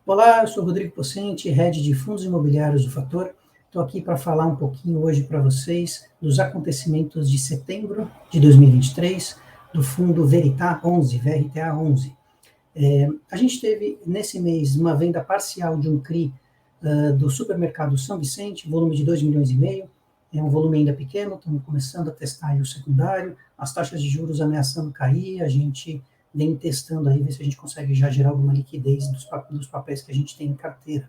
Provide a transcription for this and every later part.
Olá, eu sou Rodrigo Pocente, Head de Fundos Imobiliários do Fator. Estou aqui para falar um pouquinho hoje para vocês dos acontecimentos de setembro de 2023 do fundo Veritá 11, VRTA 11. A gente teve nesse mês uma venda parcial de um CRI do supermercado São Vicente, volume de 2,5 milhões. É um volume ainda pequeno, estamos começando a testar aí o secundário, as taxas de juros ameaçando cair, a gente vem testando aí, ver se a gente consegue já gerar alguma liquidez dos papéis que a gente tem em carteira.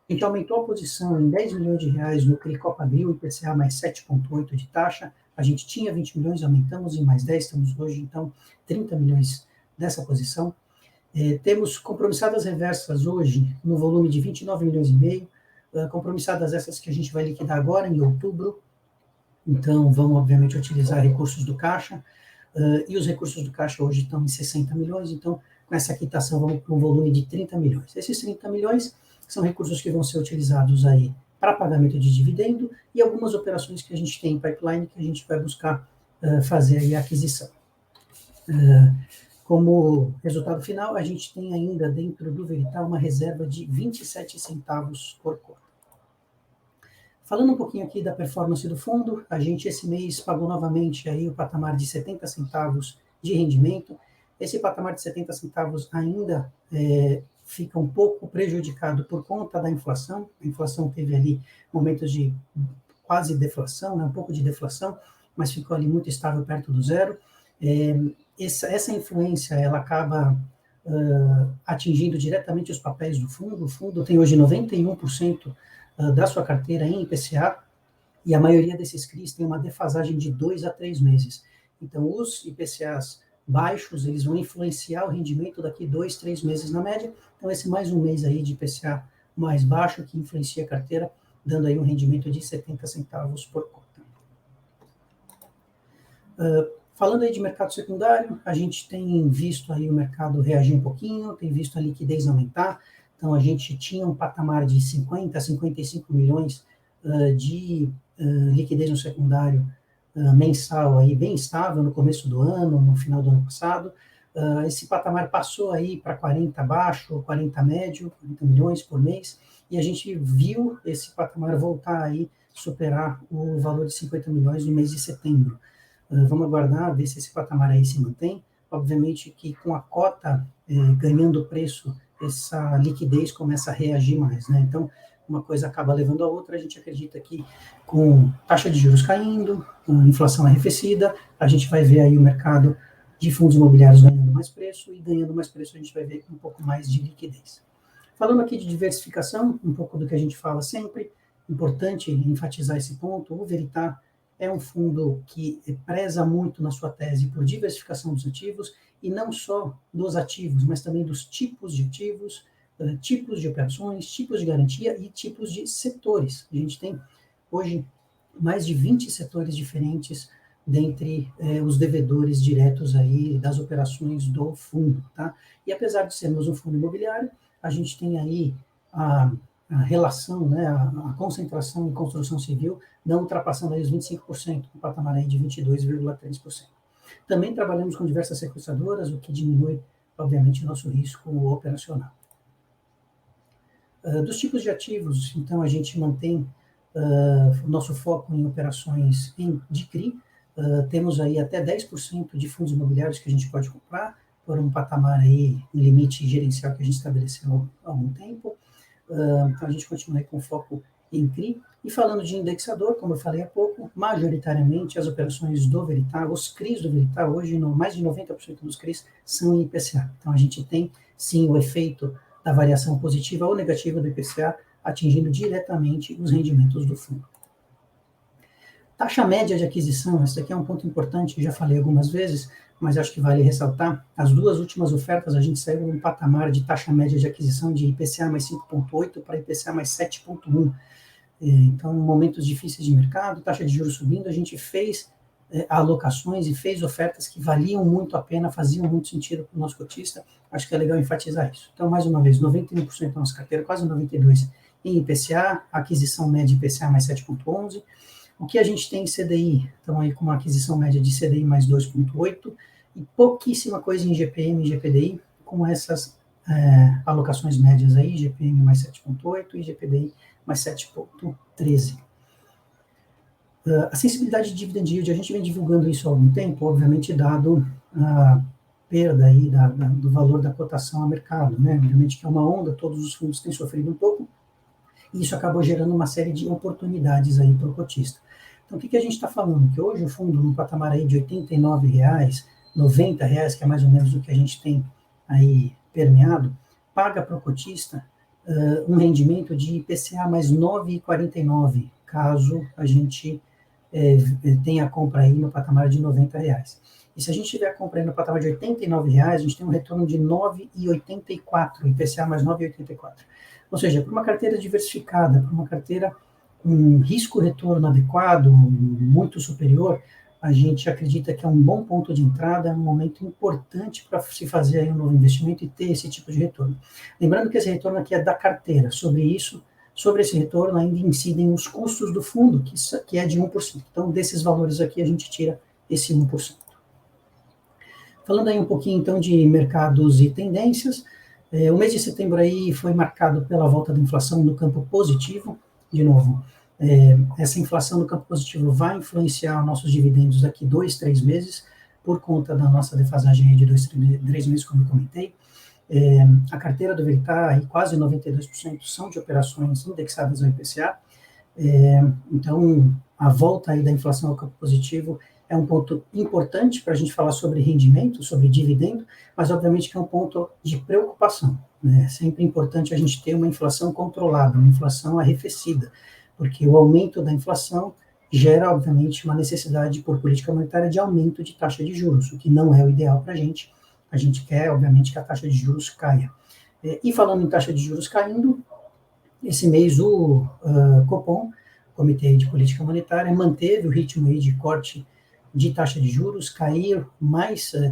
A gente aumentou a posição em 10 milhões de reais no CRI Copa Abril, IPCA mais 7,8 de taxa, a gente tinha 20 milhões, aumentamos em mais 10, estamos hoje, então, 30 milhões dessa posição. Temos compromissadas reversas hoje no volume de 29 milhões e meio, compromissadas essas que a gente vai liquidar agora em outubro, então vamos obviamente utilizar recursos do caixa, e os recursos do caixa hoje estão em 60 milhões, então com essa quitação vamos para um volume de 30 milhões. Esses 30 milhões são recursos que vão ser utilizados aí para pagamento de dividendo e algumas operações que a gente tem em pipeline que a gente vai buscar fazer aí a aquisição. Como resultado final, a gente tem ainda dentro do Veritá uma reserva de 27 centavos por cota. Falando um pouquinho aqui da performance do fundo, a gente esse mês pagou novamente aí o patamar de 70 centavos de rendimento. Esse patamar de 70 centavos ainda fica um pouco prejudicado por conta da inflação. A inflação teve ali momentos de quase deflação, né, um pouco de deflação, mas ficou ali muito estável perto do zero. Essa influência ela acaba atingindo diretamente os papéis do fundo. O fundo tem hoje 91% da sua carteira em IPCA, e a maioria desses CRIs tem uma defasagem de 2 a 3 meses. Então, os IPCAs baixos, eles vão influenciar o rendimento daqui 2, 3 meses na média. Então, esse mais um mês aí de IPCA mais baixo que influencia a carteira, dando aí um rendimento de 70 centavos por cota. Falando aí de mercado secundário, a gente tem visto aí o mercado reagir um pouquinho, tem visto a liquidez aumentar. Então, a gente tinha um patamar de 50 a 55 milhões de liquidez no secundário mensal, aí, bem estável no começo do ano, no final do ano passado. Esse patamar passou aí para 40 baixo, 40 médio, 40 milhões por mês, e a gente viu esse patamar voltar aí, superar o valor de 50 milhões no mês de setembro. Vamos aguardar, ver se esse patamar aí se mantém. Obviamente que com a cota ganhando preço, essa liquidez começa a reagir mais, né? Então, uma coisa acaba levando a outra. A gente acredita que com taxa de juros caindo, com inflação arrefecida, a gente vai ver aí o mercado de fundos imobiliários ganhando mais preço, e ganhando mais preço a gente vai ver um pouco mais de liquidez. Falando aqui de diversificação, um pouco do que a gente fala sempre, importante enfatizar esse ponto, o Veritá é um fundo que preza muito na sua tese por diversificação dos ativos, e não só dos ativos, mas também dos tipos de ativos, tipos de operações, tipos de garantia e tipos de setores. A gente tem hoje mais de 20 setores diferentes dentre os devedores diretos aí das operações do fundo, tá? E apesar de sermos um fundo imobiliário, a gente tem aí a relação, né, a concentração em construção civil não ultrapassando aí os 25%, um patamar aí de 22,3%. Também trabalhamos com diversas sequestradoras, o que diminui, obviamente, o nosso risco operacional. Dos tipos de ativos, então, a gente mantém o nosso foco em operações de CRI. Temos aí até 10% de fundos imobiliários que a gente pode comprar, por um patamar aí, um limite gerencial que a gente estabeleceu há algum tempo. Então, a gente continua aí com foco em CRI. E falando de indexador, como eu falei há pouco, majoritariamente as operações do Veritá, os CRIs do Veritá, hoje mais de 90% dos CRIs são em IPCA. Então, a gente tem, sim, o efeito da variação positiva ou negativa do IPCA, atingindo diretamente os rendimentos do fundo. Taxa média de aquisição, esse aqui é um ponto importante, que já falei algumas vezes, mas acho que vale ressaltar. As duas últimas ofertas, a gente saiu num patamar de taxa média de aquisição de IPCA mais 5,8 para IPCA mais 7,1. Então, momentos difíceis de mercado, taxa de juros subindo, a gente fez alocações e fez ofertas que valiam muito a pena, faziam muito sentido para o nosso cotista. Acho que é legal enfatizar isso. Então, mais uma vez, 91% da nossa carteira, quase 92% em IPCA, aquisição média IPCA mais 7,11%. O que a gente tem em CDI? Então, aí com uma aquisição média de CDI mais 2,8%, e pouquíssima coisa em GPM e GPDI, com essas alocações médias aí, IGPM mais 7,8 e IGPDI mais 7,13. A sensibilidade de dividend yield, a gente vem divulgando isso há algum tempo, obviamente dado a perda aí do valor da cotação a mercado, né? Obviamente que é uma onda, todos os fundos têm sofrido um pouco, e isso acabou gerando uma série de oportunidades aí para o cotista. Então, o que a gente está falando? Que hoje o fundo, no patamar aí de R$ 89,00, R$ 90,00, que é mais ou menos o que a gente tem aí permeado, paga para o cotista um rendimento de IPCA mais 9,49, caso a gente tenha a compra aí no patamar de R$ 90,00. E se a gente tiver a compra aí no patamar de R$ 89,00, a gente tem um retorno de 9,84, IPCA mais 9,84. Ou seja, para uma carteira diversificada, para uma carteira com risco-retorno adequado, muito superior, a gente acredita que é um bom ponto de entrada, é um momento importante para se fazer aí um novo investimento e ter esse tipo de retorno. Lembrando que esse retorno aqui é da carteira. Sobre esse retorno ainda incidem os custos do fundo, que é de 1%. Então, desses valores aqui, a gente tira esse 1%. Falando aí um pouquinho, então, de mercados e tendências, o mês de setembro aí foi marcado pela volta da inflação no campo positivo. De novo, essa inflação no campo positivo vai influenciar nossos dividendos daqui 2, 3 meses, por conta da nossa defasagem de 2, 3 meses, como eu comentei. A carteira do Veritar, aí quase 92% são de operações indexadas ao IPCA. Então, a volta aí da inflação ao campo positivo é um ponto importante para a gente falar sobre rendimento, sobre dividendo, mas obviamente que é um ponto de preocupação, né? É sempre importante a gente ter uma inflação controlada, uma inflação arrefecida, porque o aumento da inflação gera, obviamente, uma necessidade por política monetária de aumento de taxa de juros, o que não é o ideal para a gente. A gente quer, obviamente, que a taxa de juros caia. E falando em taxa de juros caindo, esse mês o Copom, Comitê de Política Monetária, manteve o ritmo aí de corte de taxa de juros,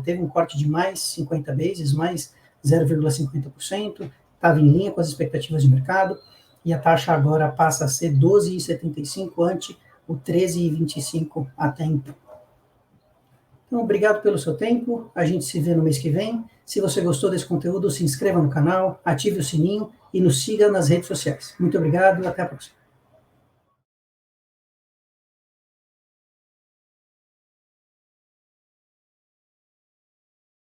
teve um corte de mais 50 bases, mais 0,50%, estava em linha com as expectativas de mercado, e a taxa agora passa a ser 12,75 ante o 13,25 até então. Então, obrigado pelo seu tempo, a gente se vê no mês que vem. Se você gostou desse conteúdo, se inscreva no canal, ative o sininho e nos siga nas redes sociais. Muito obrigado e até a próxima.